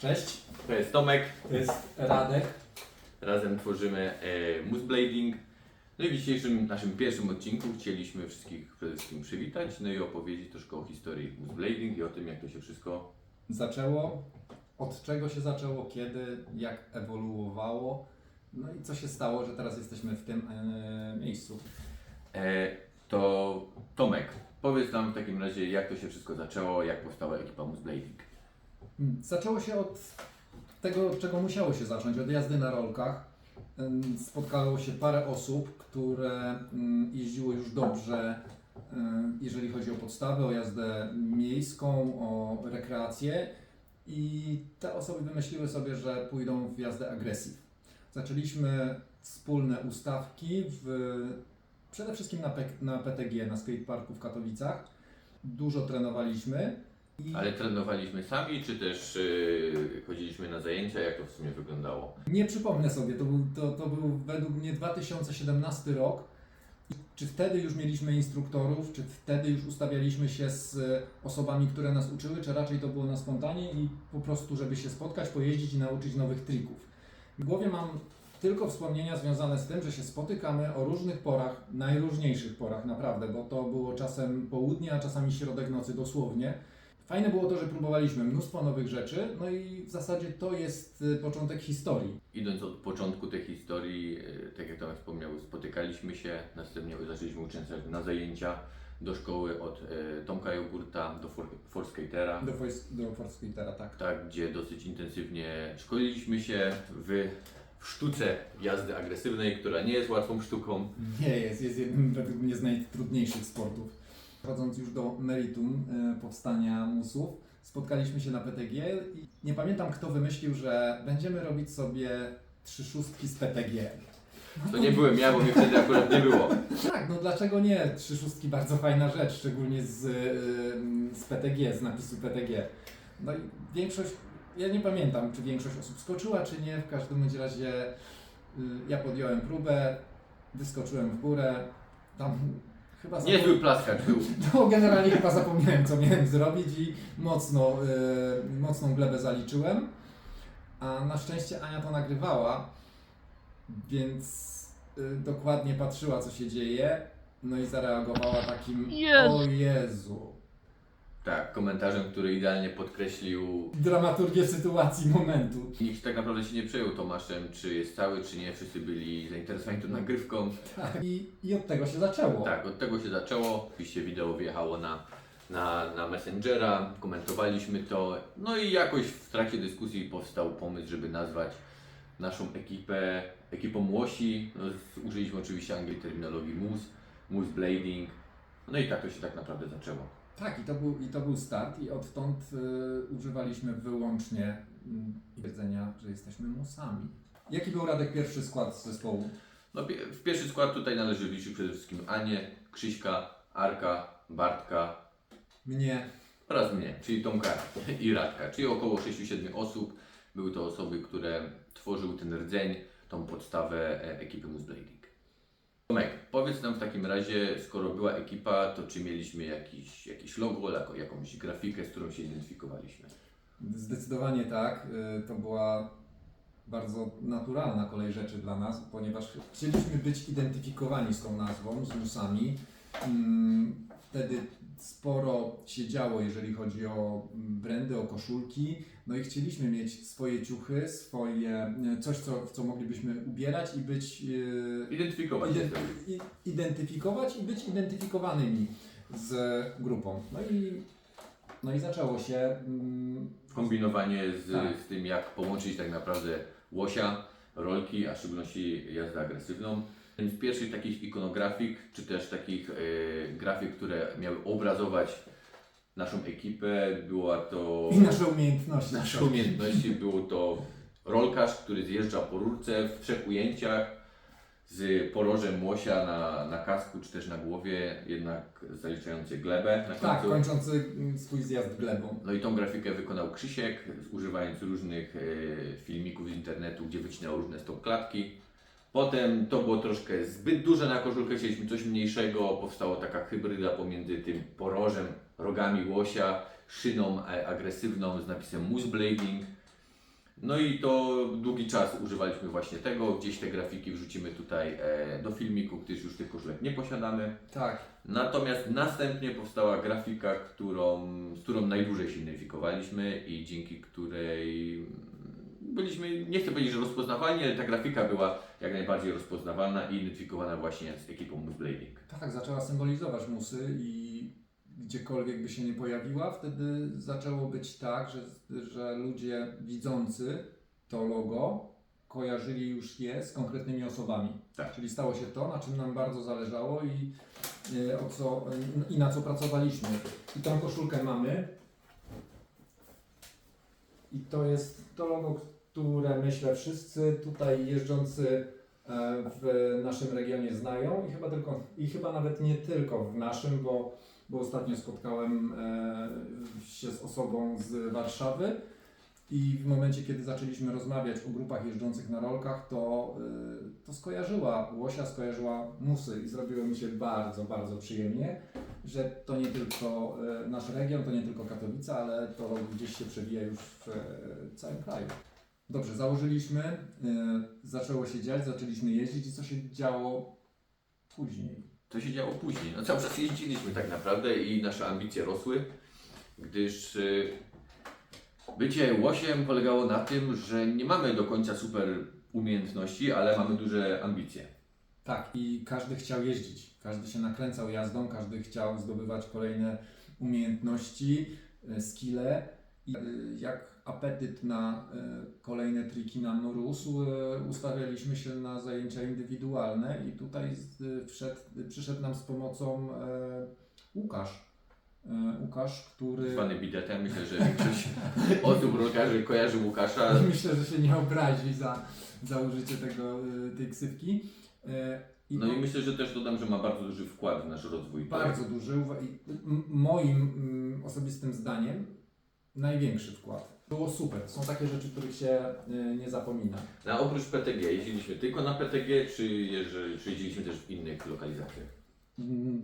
Cześć, To jest Tomek, to jest Radek. razem tworzymy Moose Blading. No i w dzisiejszym naszym pierwszym odcinku chcieliśmy wszystkich przede wszystkim przywitać, no i opowiedzieć troszkę o historii Moose Blading i o tym, jak to się wszystko... Zaczęło, od czego się zaczęło, kiedy, jak ewoluowało, no i co się stało, że teraz jesteśmy w tym miejscu. To Tomek, powiedz nam w takim razie, jak to się wszystko zaczęło, jak powstała ekipa Moose Blading. Zaczęło się od tego, czego musiało się zacząć, od jazdy na rolkach. Spotkało się parę osób, które jeździło już dobrze, jeżeli chodzi o podstawę, o jazdę miejską, o rekreację, i te osoby wymyśliły sobie, że pójdą w jazdę agresyw. Zaczęliśmy wspólne ustawki przede wszystkim na PTG, na skateparku w Katowicach. Dużo trenowaliśmy. Ale trenowaliśmy sami, czy też chodziliśmy na zajęcia, jak to w sumie wyglądało? Nie przypomnę sobie, to był według mnie 2017 rok. Czy wtedy już mieliśmy instruktorów, czy wtedy już ustawialiśmy się z osobami, które nas uczyły, czy raczej to było na spontanie i po prostu, żeby się spotkać, pojeździć i nauczyć nowych trików. W głowie mam tylko wspomnienia związane z tym, że się spotykamy o różnych porach, najróżniejszych porach naprawdę, bo to było czasem południe, a czasami środek nocy dosłownie. Fajne było to, że próbowaliśmy mnóstwo nowych rzeczy, no i w zasadzie to jest początek historii. Idąc od początku tej historii, tak jak Tomek wspomniał, spotykaliśmy się, następnie zaczęliśmy uczęszczać na zajęcia do szkoły od Tomka Jogurta do Forskatera. Do Forskatera, tak. Tak, gdzie dosyć intensywnie szkoliliśmy się w sztuce jazdy agresywnej, która nie jest łatwą sztuką. Nie jest jednym według mnie z najtrudniejszych sportów. Wchodząc już do meritum powstania musów, spotkaliśmy się na PTG i nie pamiętam, kto wymyślił, że będziemy robić sobie 3 szóstki z PTG. To nie byłem ja, bo mnie wtedy akurat nie było. Tak, no dlaczego nie? 3 szóstki bardzo fajna rzecz, szczególnie z PTG, z napisu PTG. No i większość, ja nie pamiętam, czy większość osób skoczyła, czy nie. W każdym bądź razie ja podjąłem próbę, wyskoczyłem w górę, tam chyba Niezły plaskacz był. no generalnie chyba zapomniałem, co miałem zrobić i mocną glebę zaliczyłem. A na szczęście Ania to nagrywała, więc dokładnie patrzyła, co się dzieje, no i zareagowała takim o Jezu. Tak, komentarzem, który idealnie podkreślił. Dramaturgię sytuacji, momentu. Nikt tak naprawdę się nie przejął Tomaszem, czy jest cały, czy nie. Wszyscy byli zainteresowani tą nagrywką. Tak. I od tego się zaczęło. Tak, od tego się zaczęło. Oczywiście wideo wjechało na Messengera, komentowaliśmy to. No i jakoś w trakcie dyskusji powstał pomysł, żeby nazwać naszą ekipę ekipą Łosi. No, użyliśmy oczywiście angielskiej terminologii Moose Blading. No i tak to się tak naprawdę zaczęło. Tak, i to był start i odtąd używaliśmy wyłącznie twierdzenia, że jesteśmy musami. Jaki był, Radek, pierwszy skład zespołu? No, w pierwszy skład tutaj należy liczyć przede wszystkim Anię, Krzyśka, Arka, Bartka Mnie. oraz mnie, czyli Tomka i Radka, czyli około 6-7 osób. Były to osoby, które tworzyły ten rdzeń, tą podstawę ekipy Moose Blading. Tomek, powiedz nam w takim razie, skoro była ekipa, to czy mieliśmy jakiś logo, jakąś grafikę, z którą się identyfikowaliśmy? Zdecydowanie tak. To była bardzo naturalna kolej rzeczy dla nas, ponieważ chcieliśmy być identyfikowani z tą nazwą, z musami. Wtedy sporo się działo, jeżeli chodzi o brandy, o koszulki. No i chcieliśmy mieć swoje ciuchy, coś, w co moglibyśmy ubierać i być identyfikować i być identyfikowanymi z grupą. No i zaczęło się Kombinowanie tak. z tym, jak połączyć tak naprawdę łosia, rolki, a w szczególności jazdę agresywną. Jeden z pierwszych takich ikonografik, czy też takich grafik, które miały obrazować naszą ekipę, była to... I nasze umiejętności. Nasze umiejętności. Był to rolkarz, który zjeżdża po rurce w 3 ujęciach z porożem łosia na kasku, czy też na głowie, jednak zaliczający glebę na końcu. Tak, kończący swój zjazd glebą. No i tą grafikę wykonał Krzysiek, używając różnych filmików z internetu, gdzie wycinał różne stopklatki. Potem to było troszkę zbyt duże na koszulkę, chcieliśmy coś mniejszego, powstała taka hybryda pomiędzy tym porożem, rogami łosia, szyną agresywną z napisem Moose Blading. No i to długi czas używaliśmy właśnie tego. Gdzieś te grafiki wrzucimy tutaj do filmiku, gdyż już tych koszulek nie posiadamy. Tak. Natomiast następnie powstała grafika, z którą najdłużej się identyfikowaliśmy i dzięki której byliśmy, nie chcę powiedzieć, że rozpoznawalni, ale ta grafika była jak najbardziej rozpoznawalna i identyfikowana właśnie z ekipą Mooseblading. Tak, zaczęła symbolizować musy i gdziekolwiek by się nie pojawiła, wtedy zaczęło być tak, że ludzie widzący to logo kojarzyli już je z konkretnymi osobami. Tak. Czyli stało się to, na czym nam bardzo zależało i na co pracowaliśmy. I tą koszulkę mamy. I to jest to logo, które myślę wszyscy tutaj jeżdżący w naszym regionie znają i chyba nawet nie tylko w naszym, bo ostatnio spotkałem się z osobą z Warszawy i w momencie, kiedy zaczęliśmy rozmawiać o grupach jeżdżących na rolkach, to skojarzyła Łosia, skojarzyła musy i zrobiło mi się bardzo, bardzo przyjemnie, że to nie tylko nasz region, to nie tylko Katowice, ale to gdzieś się przewija już w całym kraju. Dobrze, założyliśmy, zaczęło się dziać, zaczęliśmy jeździć i co się działo później? To się działo później. No cały czas jeździliśmy tak naprawdę i nasze ambicje rosły, gdyż bycie łosiem polegało na tym, że nie mamy do końca super umiejętności, ale mamy duże ambicje. Tak, i każdy chciał jeździć, każdy się nakręcał jazdą, każdy chciał zdobywać kolejne umiejętności, skille i jak apetyt na kolejne triki nam rósł, ustawialiśmy się na zajęcia indywidualne i tutaj przyszedł nam z pomocą Łukasz. Łukasz, który... Zwany bidetem, myślę, że większość osób rolkarzy kojarzy Łukasza. Myślę, że się nie obrazi za użycie tej ksywki. No i myślę, że też dodam, że ma bardzo duży wkład w nasz rozwój. Bardzo duży. Moim osobistym zdaniem największy wkład. Było super. Są takie rzeczy, których się nie zapomina. A oprócz PTG, jeździliśmy tylko na PTG, czy jeździliśmy też w innych lokalizacjach?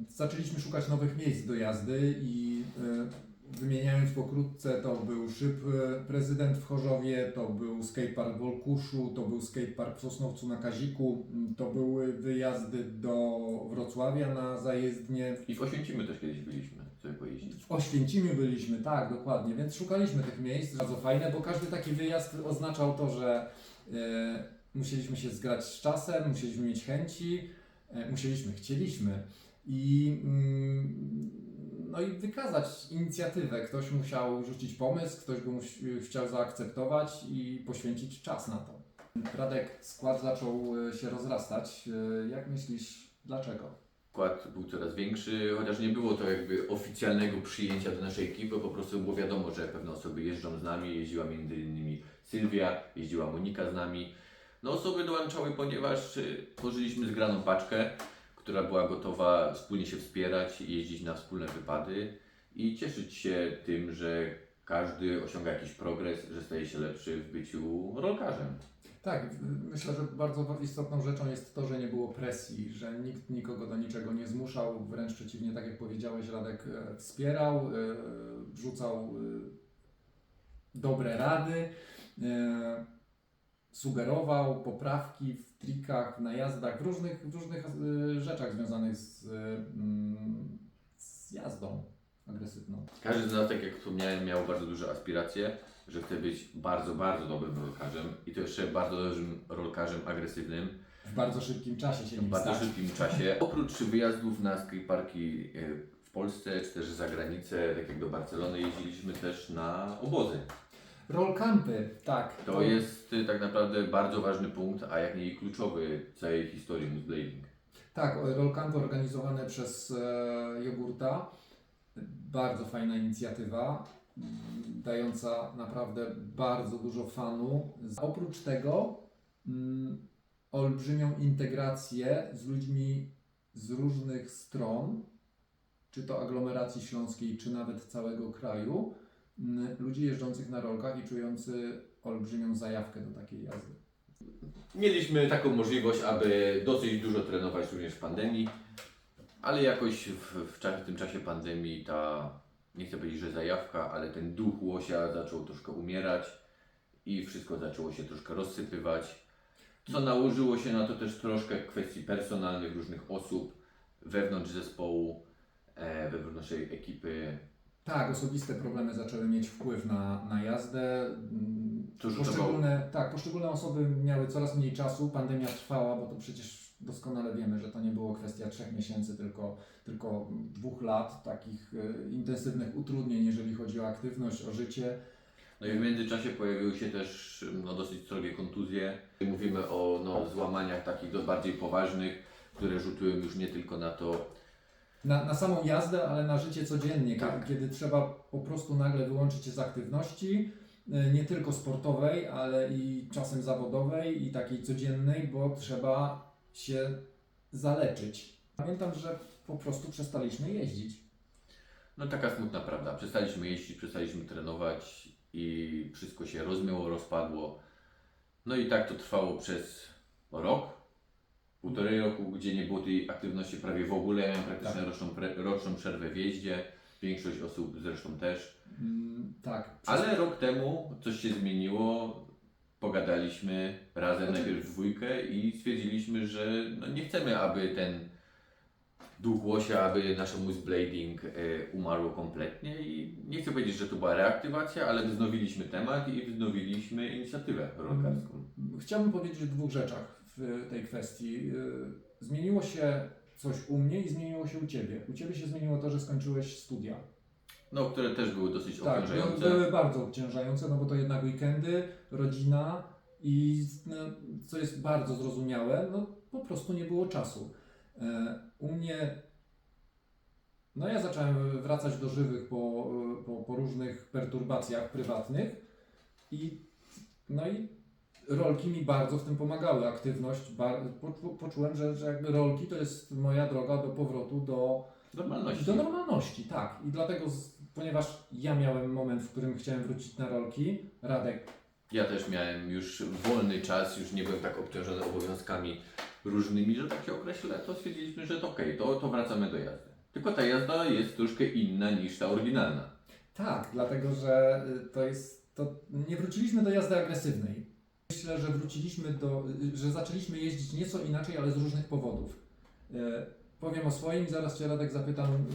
Zaczęliśmy szukać nowych miejsc do jazdy i wymieniając pokrótce, to był Szyb Prezydent w Chorzowie, to był skatepark w Olkuszu, to był skatepark w Sosnowcu na Kaziku, to były wyjazdy do Wrocławia na zajezdnię. I w Oświęcimiu też kiedyś byliśmy, sobie pojeździć. W Oświęcimiu byliśmy, tak, dokładnie, więc szukaliśmy tych miejsc, bardzo fajne, bo każdy taki wyjazd oznaczał to, że musieliśmy się zgrać z czasem, musieliśmy mieć chęci, chcieliśmy no i wykazać inicjatywę. Ktoś musiał rzucić pomysł, ktoś go chciał zaakceptować i poświęcić czas na to. Radek, skład zaczął się rozrastać. Jak myślisz, dlaczego? Skład był coraz większy, chociaż nie było to jakby oficjalnego przyjęcia do naszej ekipy, po prostu było wiadomo, że pewne osoby jeżdżą z nami, jeździła m.in. Sylwia, jeździła Monika z nami. No osoby dołączały, ponieważ tworzyliśmy zgraną paczkę, która była gotowa wspólnie się wspierać, jeździć na wspólne wypady i cieszyć się tym, że każdy osiąga jakiś progres, że staje się lepszy w byciu rolkarzem. Tak, myślę, że bardzo istotną rzeczą jest to, że nie było presji, że nikt nikogo do niczego nie zmuszał, wręcz przeciwnie, tak jak powiedziałeś, Radek wspierał, wrzucał dobre rady, sugerował poprawki w trikach, w najazdach, w różnych rzeczach związanych z jazdą agresywną. Każdy z nas, tak jak wspomniałem, miał bardzo duże aspiracje, że chce być bardzo, bardzo dobrym rolkarzem i to jeszcze bardzo dobrym rolkarzem agresywnym. W bardzo szybkim czasie się nim W bardzo stać. szybkim czasie. Oprócz wyjazdów na skateparki w Polsce, czy też za granicę, tak jak do Barcelony, jeździliśmy też na obozy. Rollcampy, tak. To jest tak naprawdę bardzo ważny punkt, a jak nie i kluczowy w całej historii Mooseblading. Tak, rollcampy organizowane przez Jogurta. Bardzo fajna inicjatywa, dająca naprawdę bardzo dużo fanu. Oprócz tego olbrzymią integrację z ludźmi z różnych stron, czy to aglomeracji śląskiej, czy nawet całego kraju, ludzi jeżdżących na rolkach i czujący olbrzymią zajawkę do takiej jazdy. Mieliśmy taką możliwość, aby dosyć dużo trenować również w pandemii, ale jakoś w tym czasie pandemii ta, nie chcę powiedzieć, że zajawka, ale ten duch łosia zaczął troszkę umierać i wszystko zaczęło się troszkę rozsypywać, co nałożyło się na to też troszkę kwestii personalnych różnych osób wewnątrz zespołu, wewnątrz naszej ekipy. Tak, osobiste problemy zaczęły mieć wpływ na jazdę. To rzutowało. Poszczególne osoby miały coraz mniej czasu, pandemia trwała, bo to przecież doskonale wiemy, że to nie było kwestia 3 miesięcy, tylko 2 lat takich intensywnych utrudnień, jeżeli chodzi o aktywność, o życie. No i w międzyczasie pojawiły się też dosyć srogie kontuzje. Mówimy o złamaniach takich bardziej poważnych, które rzutują już nie tylko na to. Na samą jazdę, ale na życie codziennie, Tak. kiedy trzeba po prostu nagle wyłączyć się z aktywności, nie tylko sportowej, ale i czasem zawodowej i takiej codziennej, bo trzeba się zaleczyć. Pamiętam, że po prostu przestaliśmy jeździć. No taka smutna prawda. Przestaliśmy jeździć, przestaliśmy trenować i wszystko się rozmyło, rozpadło. No i tak to trwało przez rok, 1,5 roku, gdzie nie było tej aktywności prawie w ogóle. Ja miałem praktycznie roczną przerwę w jeździe. Większość osób zresztą też. Tak. Ale rok temu coś się zmieniło. Pogadaliśmy razem najpierw w dwójkę i stwierdziliśmy, że nie chcemy, aby ten duch łosia, aby nasze musblading umarło kompletnie i nie chcę powiedzieć, że to była reaktywacja, ale wznowiliśmy temat i wznowiliśmy inicjatywę rolkarską. Chciałbym powiedzieć o 2 rzeczach w tej kwestii. Zmieniło się coś u mnie i zmieniło się u Ciebie. U Ciebie się zmieniło to, że skończyłeś studia. No, które też były dosyć Tak, obciążające. były bardzo obciążające, no bo to jednak weekendy, rodzina i co jest bardzo zrozumiałe, po prostu nie było czasu. U mnie, ja zacząłem wracać do żywych po różnych perturbacjach prywatnych i rolki mi bardzo w tym pomagały, aktywność, poczułem, że jakby rolki to jest moja droga do powrotu do normalności, tak. I dlatego, ponieważ ja miałem moment, w którym chciałem wrócić na rolki, Radek. Ja też miałem już wolny czas, już nie byłem tak obciążony obowiązkami różnymi, że tak się określę, to stwierdziliśmy, że to okej, to wracamy do jazdy. Tylko ta jazda jest troszkę inna niż ta oryginalna. Tak, dlatego, że nie wróciliśmy do jazdy agresywnej. Myślę, że zaczęliśmy jeździć nieco inaczej, ale z różnych powodów. Powiem o swoim, zaraz Cię, Radek, zapytam,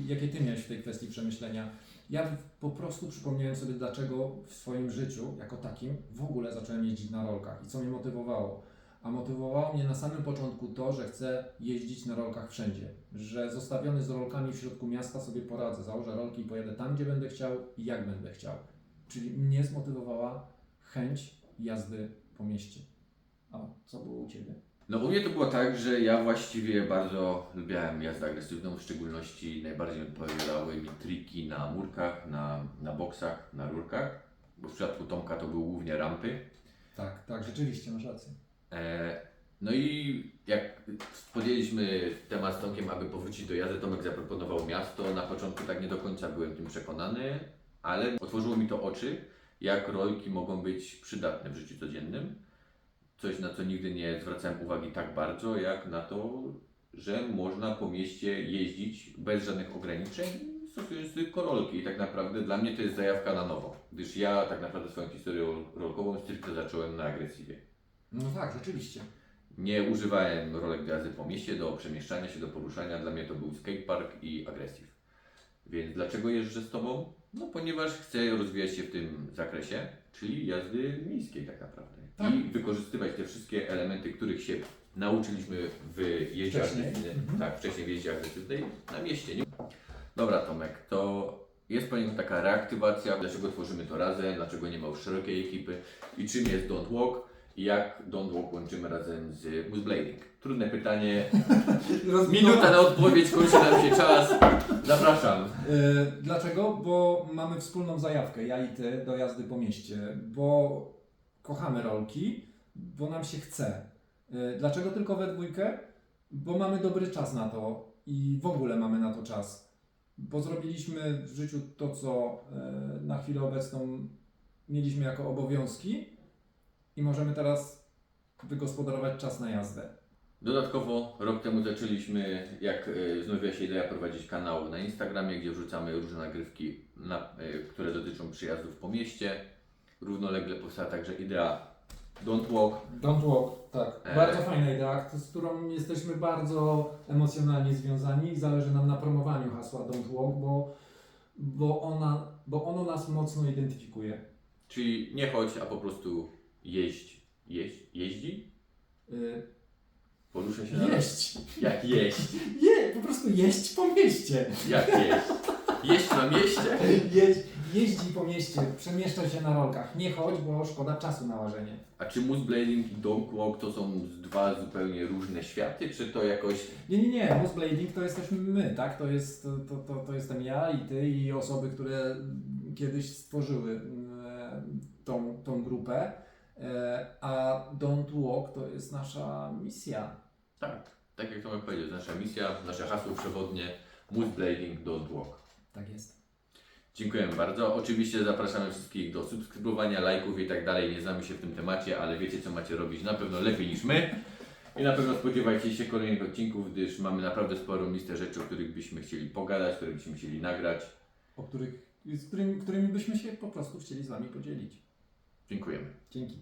jakie Ty miałeś w tej kwestii przemyślenia. Ja po prostu przypomniałem sobie, dlaczego w swoim życiu, jako takim, w ogóle zacząłem jeździć na rolkach i co mnie motywowało. A motywowało mnie na samym początku to, że chcę jeździć na rolkach wszędzie. Że zostawiony z rolkami w środku miasta sobie poradzę. Założę rolki i pojadę tam, gdzie będę chciał i jak będę chciał. Czyli mnie zmotywowała chęć jazdy po mieście. A co było u Ciebie? No u mnie to było tak, że ja właściwie bardzo lubiałem jazdę agresywną, w szczególności najbardziej odpowiadały mi triki na murkach, na boksach, na rurkach, bo w przypadku Tomka to były głównie rampy. Tak, rzeczywiście, masz rację. No i jak podjęliśmy temat z Tomkiem, aby powrócić do jazdy, Tomek zaproponował miasto. Na początku tak nie do końca byłem tym przekonany, ale otworzyło mi to oczy, jak rolki mogą być przydatne w życiu codziennym. Coś, na co nigdy nie zwracałem uwagi tak bardzo, jak na to, że można po mieście jeździć bez żadnych ograniczeń, stosując tylko rolki. I tak naprawdę dla mnie to jest zajawka na nowo, gdyż ja tak naprawdę swoją historię rolkową stricte zacząłem na agresywie. No tak, rzeczywiście. Nie używałem rolek do jazdy po mieście, do przemieszczania się, do poruszania. Dla mnie to był skatepark i agresyw. Więc dlaczego jeżdżę z Tobą? No ponieważ chcę rozwijać się w tym zakresie, czyli jazdy miejskiej tak naprawdę. Tak. I wykorzystywać te wszystkie elementy, których się nauczyliśmy w jeździe agresywnej. Tak, wcześniej w jeździe agresywnej na mieście. Nie? Dobra Tomek, to jest poniekąd taka reaktywacja. Dlaczego tworzymy to razem? Dlaczego nie ma już szerokiej ekipy? I czym jest Don't Walk? I jak Don't Walk łączymy razem z musblading? Trudne pytanie. Minuta na odpowiedź, kończy nam się czas. Zapraszam. Dlaczego? Bo mamy wspólną zajawkę, ja i Ty, do jazdy po mieście. Bo kochamy rolki, bo nam się chce. Dlaczego tylko we dwójkę? Bo mamy dobry czas na to i w ogóle mamy na to czas. Bo zrobiliśmy w życiu to, co na chwilę obecną mieliśmy jako obowiązki i możemy teraz wygospodarować czas na jazdę. Dodatkowo rok temu zaczęliśmy, jak znowiła się idea, prowadzić kanał na Instagramie, gdzie wrzucamy różne nagrywki, które dotyczą przyjazdów po mieście. równolegle powstała także idea Don't Walk. Don't Walk, tak. Bardzo fajna idea, z którą jesteśmy bardzo emocjonalnie związani i zależy nam na promowaniu hasła Don't Walk, bo ono nas mocno identyfikuje. Czyli nie chodź, a po prostu jeździ? Poruszę się na... Jeść! Jak jeść? Po prostu jeść po mieście. Jak jeść? Jeść na mieście? Jeździ po mieście, przemieszcza się na rolkach. Nie chodź, bo szkoda czasu na łażenie. A czy Moose Blading i Don't Walk to są dwa zupełnie różne światy, czy to jakoś... Nie. Moose Blading to jesteśmy my, tak? To jestem ja i ty i osoby, które kiedyś stworzyły tą grupę. A Don't Walk to jest nasza misja. Tak jak Tomek powiedział, nasza misja, nasze hasło przewodnie Moose Blading, Don't Walk. Tak jest. Dziękujemy bardzo. Oczywiście zapraszamy wszystkich do subskrybowania, lajków i tak dalej. Nie znamy się w tym temacie, ale wiecie co macie robić na pewno lepiej niż my. I na pewno spodziewajcie się kolejnych odcinków, gdyż mamy naprawdę sporą listę rzeczy, o których byśmy chcieli pogadać, które byśmy chcieli nagrać. Którymi byśmy się po prostu chcieli z Wami podzielić. Dziękujemy. Dzięki.